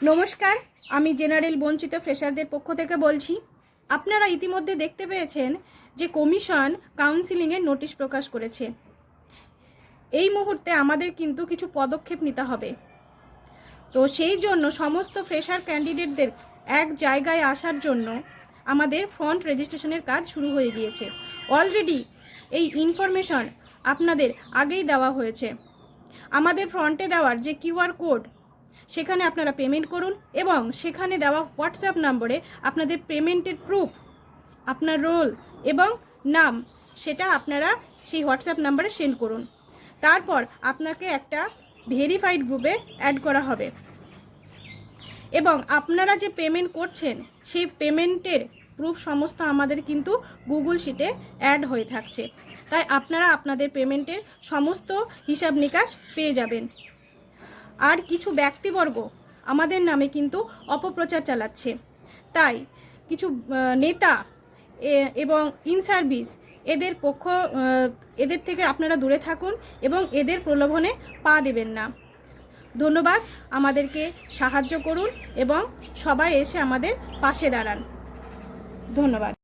নমস্কার, আমি জেনারেল বঞ্চিত ফ্রেশারদের পক্ষ থেকে বলছি। আপনারা ইতিমধ্যে দেখতে পেয়েছেন যে কমিশন কাউন্সিলিংয়ের নোটিশ প্রকাশ করেছে। এই মুহূর্তে আমাদের কিন্তু কিছু পদক্ষেপ নিতে হবে। তো সেই জন্য সমস্ত ফ্রেশার ক্যান্ডিডেটদের এক জায়গায় আসার জন্য আমাদের ফ্রন্ট রেজিস্ট্রেশনের কাজ শুরু হয়ে গিয়েছে। অলরেডি এই ইনফরমেশন আপনাদের আগেই দেওয়া হয়েছে। আমাদের ফ্রন্টে দেওয়ার যে কিউআর কোড, সেখানে আপনারা পেমেন্ট করুন এবং সেখানে দেওয়া হোয়াটসঅ্যাপ নম্বরে আপনাদের পেমেন্টের প্রুফ, আপনার রোল এবং নাম, সেটা আপনারা সেই হোয়াটসঅ্যাপ নম্বরে সেন্ড করুন। তারপর আপনাকে একটা ভেরিফাইড গ্রুপে অ্যাড করা হবে এবং আপনারা যে পেমেন্ট করছেন সেই পেমেন্টের প্রুফ সমস্ত আমাদের কিন্তু গুগল শিটে অ্যাড হয়ে থাকছে। তাই আপনারা আপনাদের পেমেন্টের সমস্ত হিসাব নিকাশ পেয়ে যাবেন। আর কিছু ব্যক্তিবর্গ আমাদের নামে কিন্তু অপপ্রচার চালাচ্ছে, তাই কিছু নেতা এবং ইন সার্ভিস এদের থেকে আপনারা দূরে থাকুন এবং এদের প্রলোভনে পা দেবেন না। ধন্যবাদ। আমাদেরকে সাহায্য করুন এবং সবাই এসে আমাদের পাশে দাঁড়ান। ধন্যবাদ।